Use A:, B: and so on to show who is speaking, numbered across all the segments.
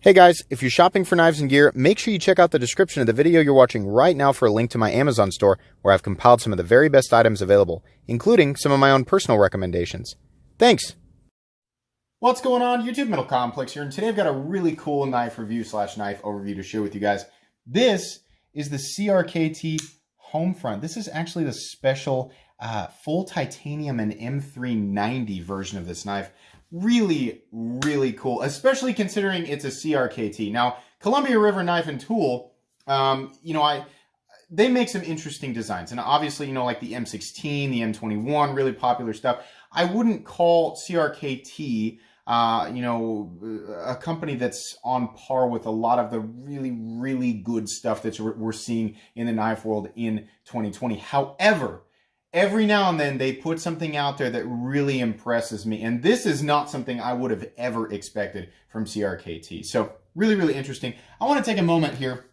A: Hey guys, if you're shopping for knives and gear, make sure you check out the description of the video you're watching right now for a link to my Amazon store where I've compiled some of the very best items available, including some of my own personal recommendations. Thanks! What's going on, YouTube? Metal Complex here, and today I've got a really cool knife review / knife overview to share with you guys. This is the CRKT Homefront. This is actually the special full titanium and M390 version of this knife. Really, really cool, especially considering it's a CRKT. Now, Columbia River Knife and Tool, they make some interesting designs. And obviously, like the M16, the M21, really popular stuff. I wouldn't call CRKT, a company that's on par with a lot of the really, really good stuff that we're seeing in the knife world in 2020. However, every now and then they put something out there that really impresses me. And this is not something I would have ever expected from CRKT. So really, really interesting. I want to take a moment here.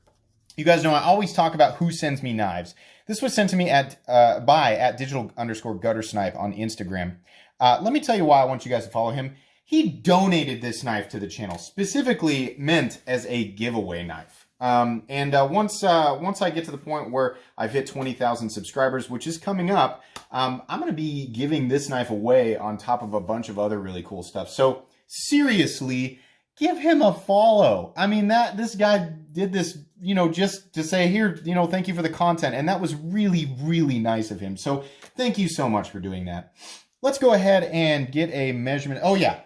A: You guys know I always talk about who sends me knives. This was sent to me at digital_guttersnipe on Instagram. Let me tell you why I want you guys to follow him. He donated this knife to the channel, specifically meant as a giveaway knife. Once I get to the point where I've hit 20,000 subscribers, which is coming up, I'm going to be giving this knife away on top of a bunch of other really cool stuff. So seriously, give him a follow. I mean, this guy did this, just to say here, thank you for the content. And that was really, really nice of him. So thank you so much for doing that. Let's go ahead and get a measurement. Oh yeah.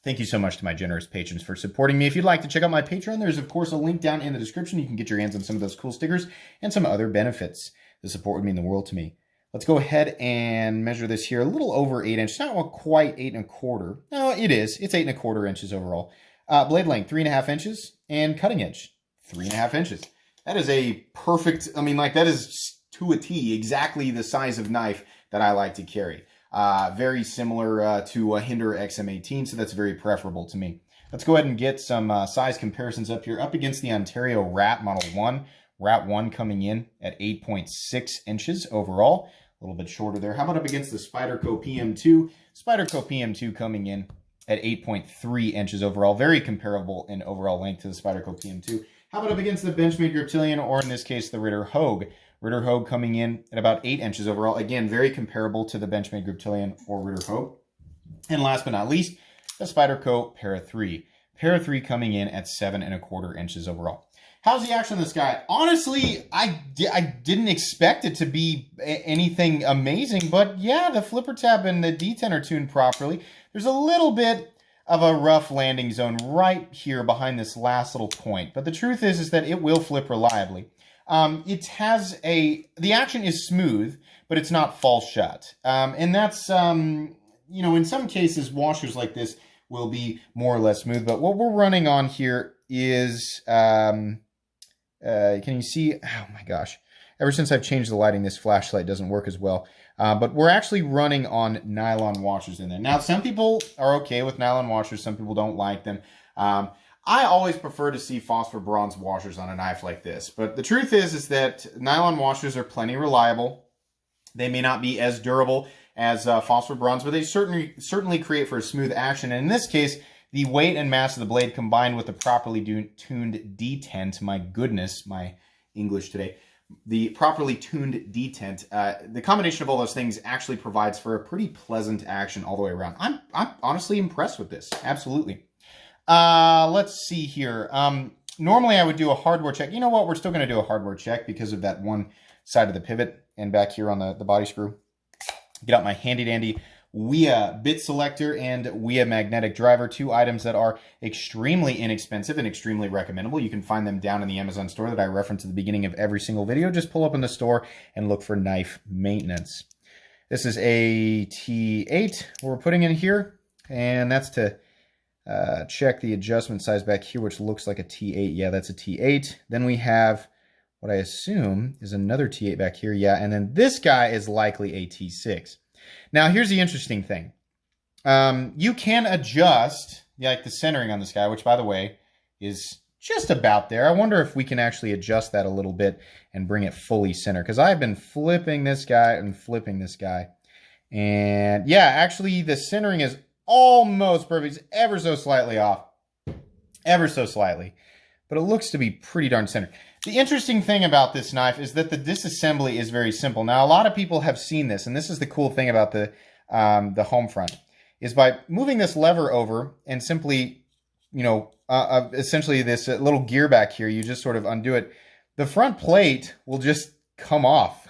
A: Thank you so much to my generous patrons for supporting me. If you'd like to check out my Patreon, there's of course a link down in the description. You can get your hands on some of those cool stickers and some other benefits. The support would mean the world to me. Let's go ahead and measure this here. A little over 8 inches. Not quite 8 1/4. No, it is. It's 8 1/4 inches overall. Blade length, 3.5 inches. And cutting edge, 3.5 inches. That is a perfect, that is to a T, exactly the size of knife that I like to carry. Very similar to a Hinder XM18, so that's very preferable to me. Let's go ahead and get some size comparisons up here. Up against the Ontario Rat Model 1. Rat 1 coming in at 8.6 inches overall. A little bit shorter there. How about up against the Spyderco PM2? Spyderco PM2 coming in at 8.3 inches overall. Very comparable in overall length to the Spyderco PM2. How about up against the Benchmade Griptilian, or in this case, the Ritter Hogue? Ritter Hogue coming in at about 8 inches overall. Again, very comparable to the Benchmade Griptilian or Ritter Hogue. And last but not least, the Spyderco Para 3. Para 3 coming in at 7 1/4 inches overall. How's the action on this guy? Honestly, I didn't expect it to be anything amazing, but yeah, the flipper tab and the detent are tuned properly. There's a little bit of a rough landing zone right here behind this last little point, but the truth is that it will flip reliably. The action is smooth, but it's not false shut. And that's, in some cases, washers like this will be more or less smooth. But what we're running on here is, can you see? Oh my gosh. Ever since I've changed the lighting, this flashlight doesn't work as well. But we're actually running on nylon washers in there. Now, some people are okay with nylon washers. Some people don't like them. I always prefer to see phosphor bronze washers on a knife like this. But the truth is that nylon washers are plenty reliable. They may not be as durable as phosphor bronze, but they certainly create for a smooth action. And in this case, the weight and mass of the blade combined with the properly tuned detent, my goodness, my English today, the properly tuned detent, the combination of all those things actually provides for a pretty pleasant action all the way around. I'm honestly impressed with this, absolutely. Let's see here. Normally I would do a hardware check. You know what? We're still going to do a hardware check because of that one side of the pivot and back here on the body screw. Get out my handy dandy WIA bit selector and WIA magnetic driver, two items that are extremely inexpensive and extremely recommendable. You can find them down in the Amazon store that I reference at the beginning of every single video. Just pull up in the store and look for knife maintenance. This is a T8 we're putting in here, and that's to check the adjustment size back here, which looks like a T8. Yeah, that's a T8. Then we have what I assume is another T8 back here. Yeah, and then this guy is likely a T6. Now, here's the interesting thing. You can adjust like the centering on this guy, which, by the way, is just about there. I wonder if we can actually adjust that a little bit and bring it fully centered, because I've been flipping this guy and flipping this guy. And yeah, actually, the centering is almost perfect. It's ever so slightly off. ever so slightly, but it looks to be pretty darn centered. The interesting thing about this knife is that the disassembly is very simple. Now, a lot of people have seen this, and this is the cool thing about the Homefront, is by moving this lever over and simply, you know, essentially this little gear back here, you just sort of undo it. The front plate will just come off.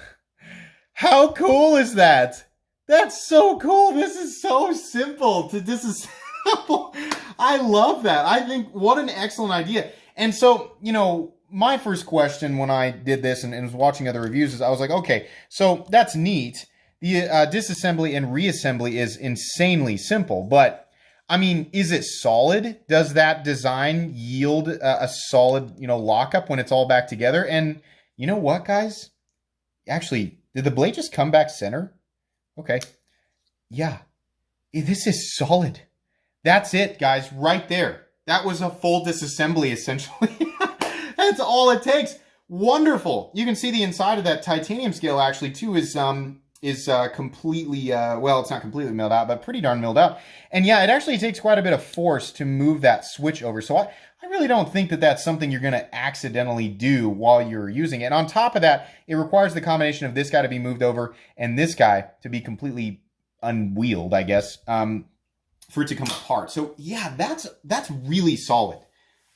A: How cool is that? That's so cool. This is so simple to disassemble. I love that. I think what an excellent idea. And so, you know, my first question when I did this and was watching other reviews is I was like, okay, so that's neat. The disassembly and reassembly is insanely simple, but I mean, is it solid? Does that design yield a solid, you know, lockup when it's all back together? And you know what, guys? Actually, did the blade just come back center? Okay. Yeah. This is solid. That's it, guys, right there. That was a full disassembly, essentially. That's all it takes. Wonderful. You can see the inside of that titanium scale, actually, too, is completely, well, it's not completely milled out, but pretty darn milled out. And yeah, it actually takes quite a bit of force to move that switch over. So I really don't think that that's something you're going to accidentally do while you're using it. And on top of that, it requires the combination of this guy to be moved over and this guy to be completely unwheeled, I guess, for it to come apart. So yeah, that's really solid.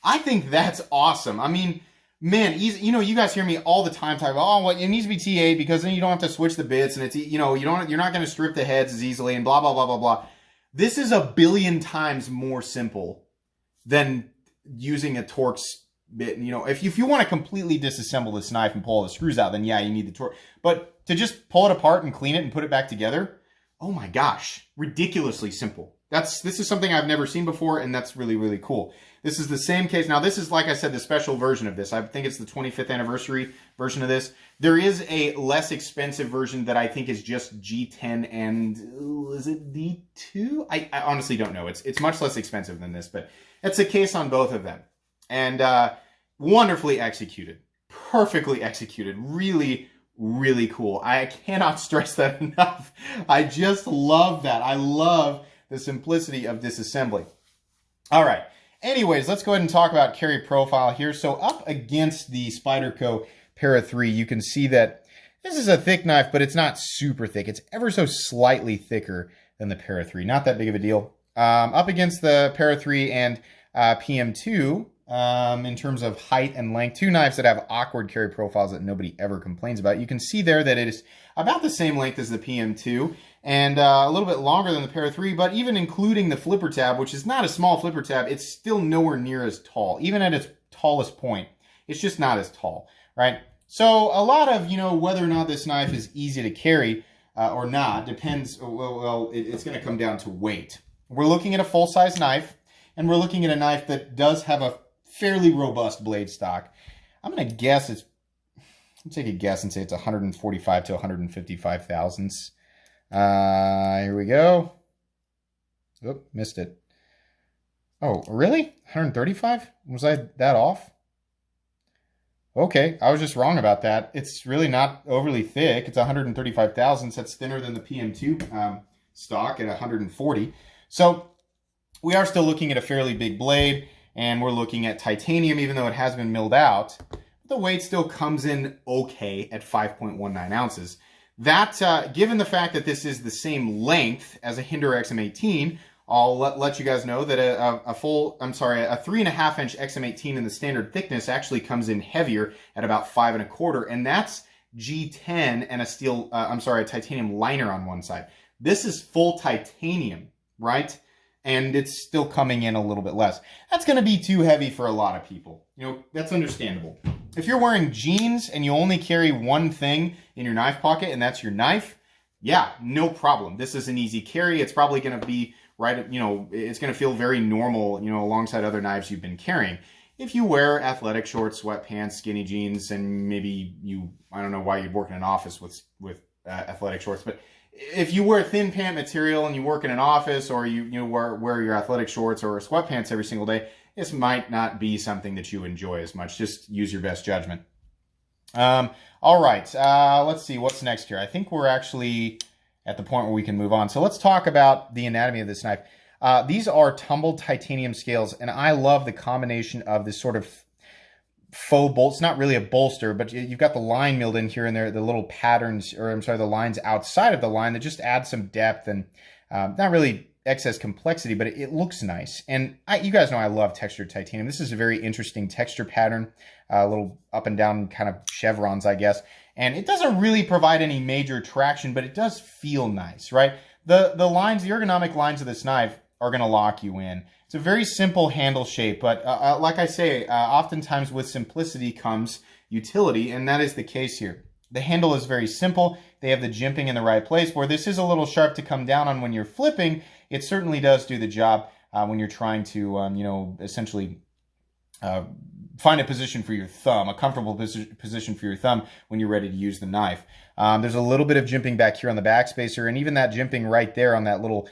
A: I think that's awesome. I mean, man, you know, you guys hear me all the time talk about, oh, well, it needs to be T8 because then you don't have to switch the bits and it's, you know, you're not going to strip the heads as easily and blah, blah, blah, blah, blah. This is a billion times more simple than using a Torx bit. You know, if you want to completely disassemble this knife and pull all the screws out, then yeah, you need the Torx. But to just pull it apart and clean it and put it back together, oh my gosh, ridiculously simple. This is something I've never seen before, and that's really, really cool. This is the same case. Now, this is, like I said, the special version of this. I think it's the 25th anniversary version of this. There is a less expensive version that I think is just G10 and, is it D2? I honestly don't know. It's much less expensive than this, but it's a case on both of them. And wonderfully executed. Perfectly executed. Really, really cool. I cannot stress that enough. I just love that. I love the simplicity of disassembly. All right. Anyways, let's go ahead and talk about carry profile here. So up against the Spyderco Para 3, you can see that this is a thick knife, but it's not super thick. It's ever so slightly thicker than the Para 3. Not that big of a deal. Up against the Para 3 and PM2, in terms of height and length, two knives that have awkward carry profiles that nobody ever complains about. You can see there that it is about the same length as the PM2 and a little bit longer than the Para 3, but even including the flipper tab, which is not a small flipper tab, it's still nowhere near as tall. Even at its tallest point, it's just not as tall, right? So a lot of, you know, whether or not this knife is easy to carry or not depends, well, it's going to come down to weight. We're looking at a full-size knife, and we're looking at a knife that does have a fairly robust blade stock. I'm going to guess it's, let's take a guess and say it's 145 to 155 thousandths. Here we go. Oop, missed it. Oh, really? 135? Was I that off? Okay, I was just wrong about that. It's really not overly thick. It's 135 thousandths. That's thinner than the PM2 stock at 140. So we are still looking at a fairly big blade, and we're looking at titanium, even though it has been milled out. The weight still comes in okay at 5.19 ounces. That, given the fact that this is the same length as a Hinder XM18, I'll let you guys know that a 3.5 inch XM18 in the standard thickness actually comes in heavier at about 5.25, and that's G10 and a titanium liner on one side. This is full titanium, right? And it's still coming in a little bit less. That's going to be too heavy for a lot of people. You know, that's understandable. If you're wearing jeans and you only carry one thing in your knife pocket and that's your knife, yeah, no problem. This is an easy carry. It's probably going to be right, you know, it's going to feel very normal, you know, alongside other knives you've been carrying. If you wear athletic shorts, sweatpants, skinny jeans, and maybe I don't know why you'd work in an office with athletic shorts, but if you wear thin pant material and you work in an office, or you wear your athletic shorts or sweatpants every single day, this might not be something that you enjoy as much. Just use your best judgment. All right, let's see what's next here. I think we're actually at the point where we can move on. So let's talk about the anatomy of this knife. These are tumbled titanium scales, and I love the combination of this sort of faux bolt. It's not really a bolster, but you've got the line milled in here and there, the little patterns, or I'm sorry, the lines outside of the line that just add some depth and not really excess complexity, but it looks nice. And you guys know I love textured titanium. This is a very interesting texture pattern, a little up and down kind of chevrons, I guess. And it doesn't really provide any major traction, but it does feel nice, right? The lines, the ergonomic lines of this knife are going to lock you in. It's a very simple handle shape, but like I say, oftentimes with simplicity comes utility, and that is the case here. The handle is very simple. They have the jimping in the right place. Where this is a little sharp to come down on when you're flipping, it certainly does do the job when you're trying to, essentially find a position for your thumb, a comfortable position for your thumb when you're ready to use the knife. There's a little bit of jimping back here on the backspacer, and even that jimping right there on that little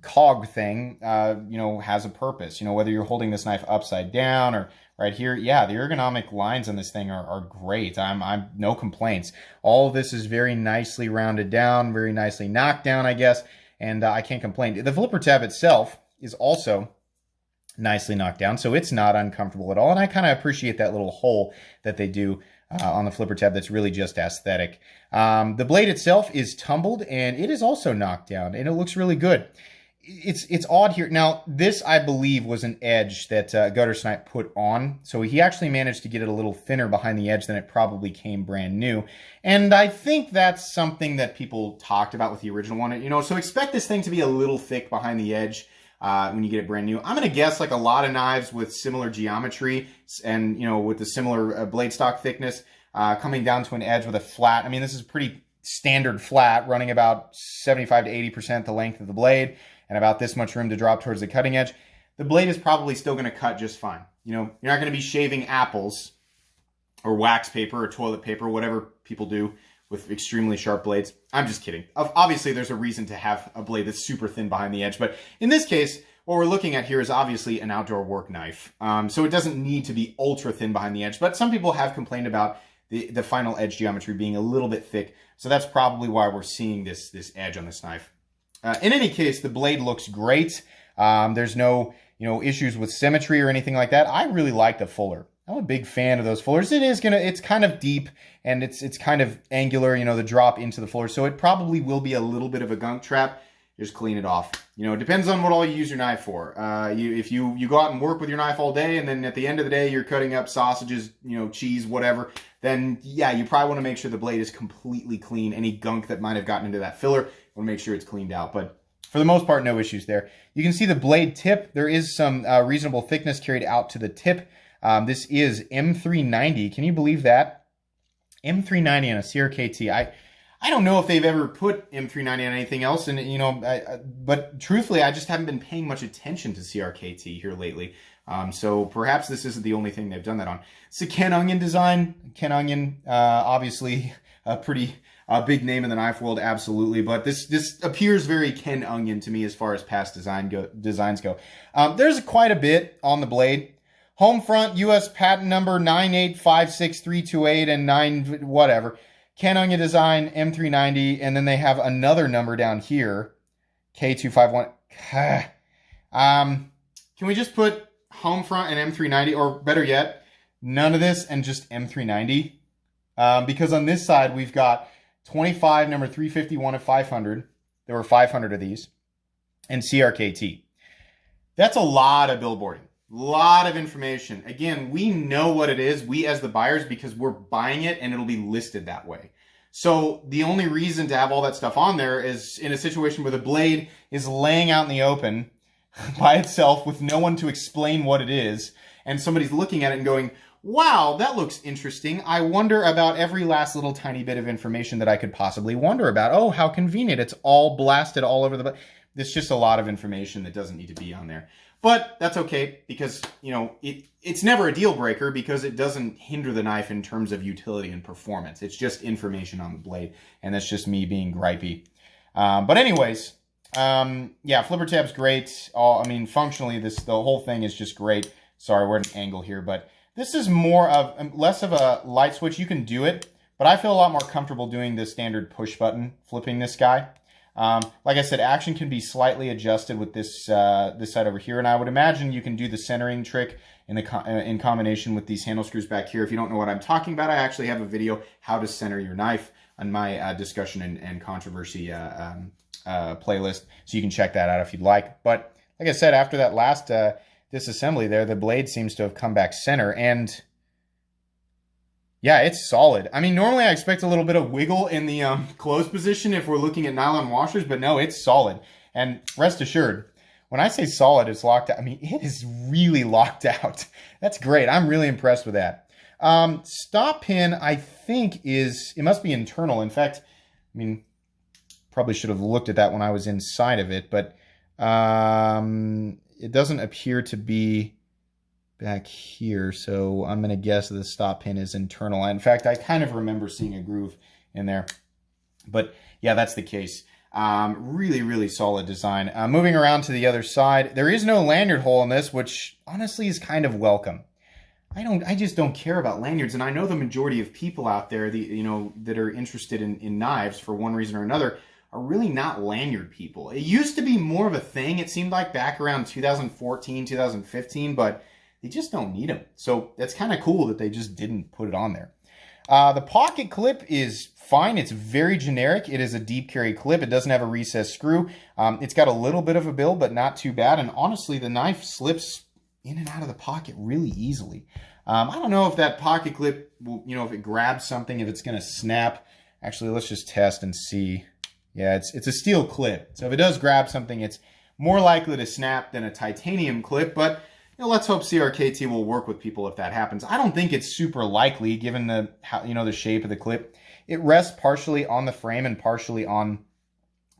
A: cog thing, has a purpose. Whether you're holding this knife upside down or right here, yeah, the ergonomic lines on this thing are great. I'm no complaints. All of this is very nicely rounded down, very nicely knocked down, I guess, and I can't complain. The flipper tab itself is also nicely knocked down, so it's not uncomfortable at all, and I kind of appreciate that little hole that they do on the flipper tab. That's really just aesthetic. The blade itself is tumbled, and it is also knocked down, and it looks really good. It's odd here. Now, this, I believe, was an edge that Guttersnipe put on, so he actually managed to get it a little thinner behind the edge than it probably came brand new, and I think that's something that people talked about with the original one. So expect this thing to be a little thick behind the edge when you get it brand new. I'm going to guess like a lot of knives with similar geometry and, with the similar blade stock thickness coming down to an edge with a flat. I mean, this is pretty standard flat, running about 75 to 80% the length of the blade and about this much room to drop towards the cutting edge. The blade is probably still going to cut just fine. You're not going to be shaving apples or wax paper or toilet paper, whatever people do with extremely sharp blades. I'm just kidding. Obviously, there's a reason to have a blade that's super thin behind the edge, but in this case, what we're looking at here is obviously an outdoor work knife. So it doesn't need to be ultra thin behind the edge, but some people have complained about the final edge geometry being a little bit thick. So that's probably why we're seeing this edge on this knife. In any case, the blade looks great. There's no issues with symmetry or anything like that. I really like the fuller. I'm a big fan of those fullers. It's kind of deep and it's kind of angular, the drop into the fuller. So it probably will be a little bit of a gunk trap. Just clean it off. It depends on what all you use your knife for. If you go out and work with your knife all day and then at the end of the day you're cutting up sausages, cheese, whatever, then yeah, you probably want to make sure the blade is completely clean. Any gunk that might have gotten into that filler, you want to make sure it's cleaned out. But for the most part, no issues there. You can see the blade tip. There is some reasonable thickness carried out to the tip. This is M390. Can you believe that? M390 on a CRKT. I don't know if they've ever put M390 on anything else, and but truthfully, I just haven't been paying much attention to CRKT here lately. So perhaps this isn't the only thing they've done that on. It's a Ken Onion design. Ken Onion, obviously a pretty big name in the knife world, absolutely. But this appears very Ken Onion to me as far as past designs go. There's quite a bit on the blade. Homefront, U.S. patent number 9856328 and 9 whatever. Ken Onion design, M390, and then they have another number down here, K251. Can we just put Homefront and M390, or better yet, none of this and just M390? Because on this side, we've got 25, number 351 of 500. There were 500 of these, and CRKT. That's a lot of billboarding. A lot of information. Again, we know what it is, we as the buyers, because we're buying it and it'll be listed that way. So the only reason to have all that stuff on there is in a situation where the blade is laying out in the open by itself with no one to explain what it is, and somebody's looking at it and going, wow, that looks interesting. I wonder about every last little tiny bit of information that I could possibly wonder about. Oh, how convenient. It's all blasted all over the... There's just a lot of information that doesn't need to be on there. But that's okay because, it's never a deal breaker because it doesn't hinder the knife in terms of utility and performance. It's just information on the blade, and that's just me being gripey. But anyways, yeah, flipper tab's great. Functionally, the whole thing is just great. Sorry, we're at an angle here, but this is less of a light switch. You can do it, but I feel a lot more comfortable doing the standard push button, flipping this guy. Like I said, action can be slightly adjusted with this this side over here, and I would imagine you can do the centering trick in combination with these handle screws back here. If you don't know what I'm talking about, I actually have a video how to center your knife on my discussion and controversy playlist, so you can check that out if you'd like. But like I said, after that last disassembly there, the blade seems to have come back center, and yeah, it's solid. I mean, normally I expect a little bit of wiggle in the closed position if we're looking at nylon washers, but no, it's solid. And rest assured, when I say solid, it's locked out. I mean, it is really locked out. That's great. I'm really impressed with that. Stop pin, I think it must be internal. In fact, I mean, probably should have looked at that when I was inside of it, but it doesn't appear to be back here, so I'm going to guess that the stop pin is internal. In fact, I kind of remember seeing a groove in there, but yeah, that's the case. Really, really solid design. Moving around to the other side, there is no lanyard hole in this, which honestly is kind of welcome. I just don't care about lanyards, and I know the majority of people out there, that are interested in knives for one reason or another, are really not lanyard people. It used to be more of a thing, it seemed like, back around 2014, 2015, but they just don't need them. So that's kind of cool that they just didn't put it on there. The pocket clip is fine. It's very generic. It is a deep carry clip. It doesn't have a recessed screw. It's got a little bit of a bill, but not too bad. And honestly, the knife slips in and out of the pocket really easily. I don't know if that pocket clip will, if it grabs something, if it's going to snap. Actually, let's just test and see. Yeah, it's a steel clip. So if it does grab something, it's more likely to snap than a titanium clip, but let's hope CRKT will work with people if that happens. I don't think it's super likely given the shape of the clip. It rests partially on the frame and partially on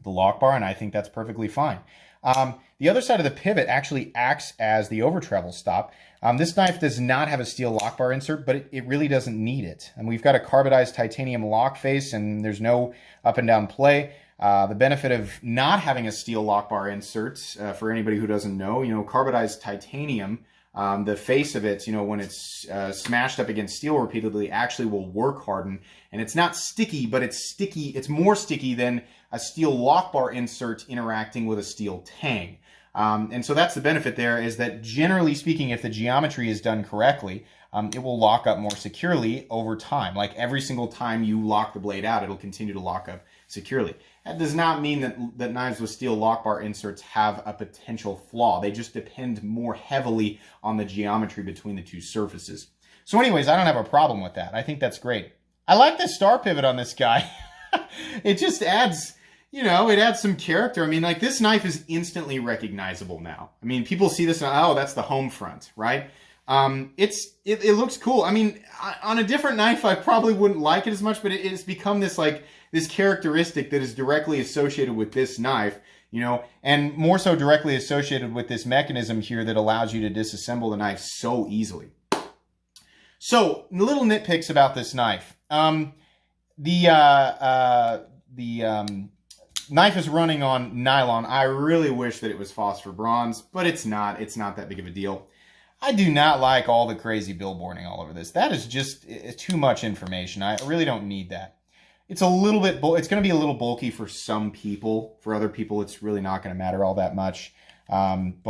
A: the lock bar, and I think that's perfectly fine. The other side of the pivot actually acts as the over travel stop. This knife does not have a steel lock bar insert, but it really doesn't need it. And we've got a carbidized titanium lock face, and there's no up and down play. The benefit of not having a steel lock bar insert, for anybody who doesn't know, carbidized titanium, the face of it, when it's smashed up against steel repeatedly, actually will work harden. And it's not sticky, but it's sticky. It's more sticky than a steel lock bar insert interacting with a steel tang. And so that's the benefit there, is that generally speaking, if the geometry is done correctly, it will lock up more securely over time. Like every single time you lock the blade out, it'll continue to lock up securely. That does not mean that knives with steel lock bar inserts have a potential flaw. They just depend more heavily on the geometry between the two surfaces. So anyways, I don't have a problem with that. I think that's great. I like the star pivot on this guy. It just adds, it adds some character. I mean, like, this knife is instantly recognizable now. I mean, people see this and, oh, that's the Homefront, right? It looks cool. I mean, on a different knife, I probably wouldn't like it as much, but it's become this, this characteristic that is directly associated with this knife, and more so directly associated with this mechanism here that allows you to disassemble the knife so easily. So, little nitpicks about this knife. The knife is running on nylon. I really wish that it was phosphor bronze, but it's not. It's not that big of a deal. I do not like all the crazy billboarding all over this. That is just too much information. I really don't need that. It's a little bit, it's going to be a little bulky for some people. For other people, it's really not going to matter all that much. Gosh,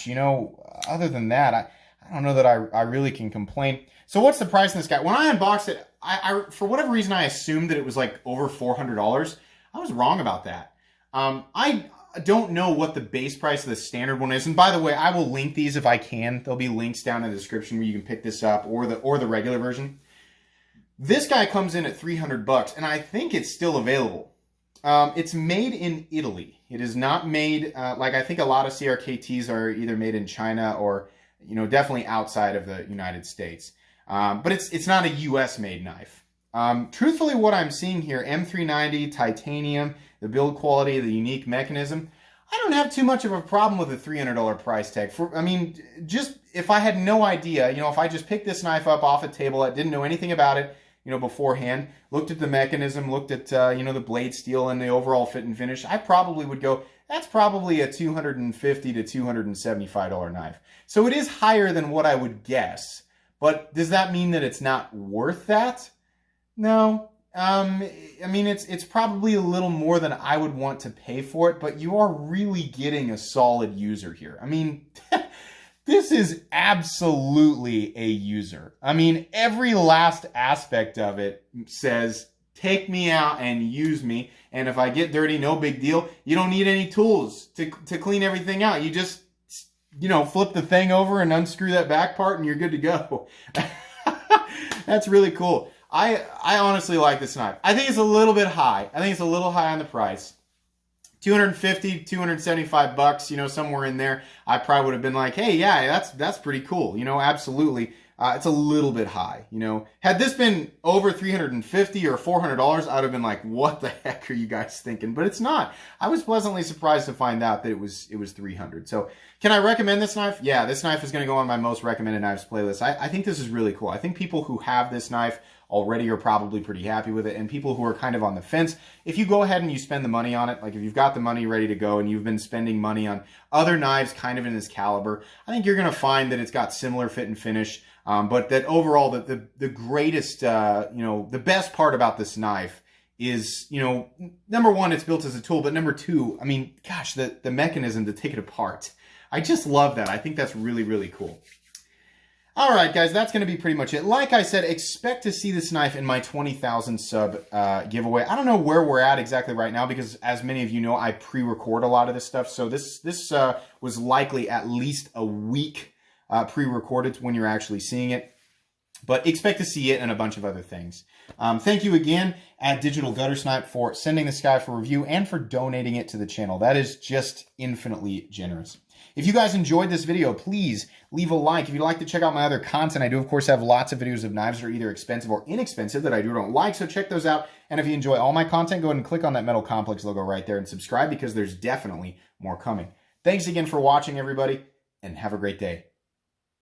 A: other than that, I don't know that I really can complain. So what's the price on this guy? When I unboxed it, I for whatever reason, I assumed that it was like over $400. I was wrong about that. I don't know what the base price of the standard one is. And by the way, I will link these if I can. There'll be links down in the description where you can pick this up, or the regular version. This guy comes in at $300, and I think it's still available. It's made in Italy. It is not made, like I think a lot of CRKTs are either made in China or, definitely outside of the United States. But it's not a US made knife. Truthfully, what I'm seeing here, M390, titanium, the build quality, the unique mechanism, I don't have too much of a problem with a $300 price tag. Just if I had no idea, if I just picked this knife up off a table, I didn't know anything about it, beforehand, looked at the mechanism, looked at, the blade steel and the overall fit and finish, I probably would go, that's probably a $250 to $275 knife. So it is higher than what I would guess. But does that mean that it's not worth that? No, I mean, it's probably a little more than I would want to pay for it, but you are really getting a solid user here. I mean, this is absolutely a user. I mean, every last aspect of it says, take me out and use me. And if I get dirty, no big deal. You don't need any tools to clean everything out. You just, you know, flip the thing over and unscrew that back part and you're good to go. That's really cool. I honestly like this knife. I think it's a little bit high. I think it's a little high on the price. 250, 275 bucks, you know, somewhere in there. I probably would have been like, hey, yeah, that's pretty cool. You know, absolutely. It's a little bit high, you know. Had this been over $350 or $400, I would have been like, what the heck are you guys thinking? But it's not. I was pleasantly surprised to find out that it was $300. So can I recommend this knife? Yeah, this knife is going to go on my most recommended knives playlist. I think this is really cool. I think people who have this knife already are probably pretty happy with it, and people who are kind of on the fence, if you go ahead and you spend the money on it, like if you've got the money ready to go and you've been spending money on other knives kind of in this caliber, I think you're going to find that it's got similar fit and finish, but that overall the greatest, you know, the best part about this knife is, you know, number one, it's built as a tool, but number two, I mean, gosh, the mechanism to take it apart. I just love that. I think that's really, really cool. All right, guys, that's going to be pretty much it. Like I said, expect to see this knife in my 20,000 sub giveaway. I don't know where we're at exactly right now because, as many of you know, I pre-record a lot of this stuff. So this was likely at least a week pre-recorded when you're actually seeing it. But expect to see it and a bunch of other things. Thank you again at Digital Gutter Snipe for sending this guy for review and for donating it to the channel. That is just infinitely generous. If you guys enjoyed this video, please leave a like. If you'd like to check out my other content, I do, of course, have lots of videos of knives that are either expensive or inexpensive that I do or don't like, so check those out. And if you enjoy all my content, go ahead and click on that Metal Complex logo right there and subscribe because there's definitely more coming. Thanks again for watching, everybody, and have a great day.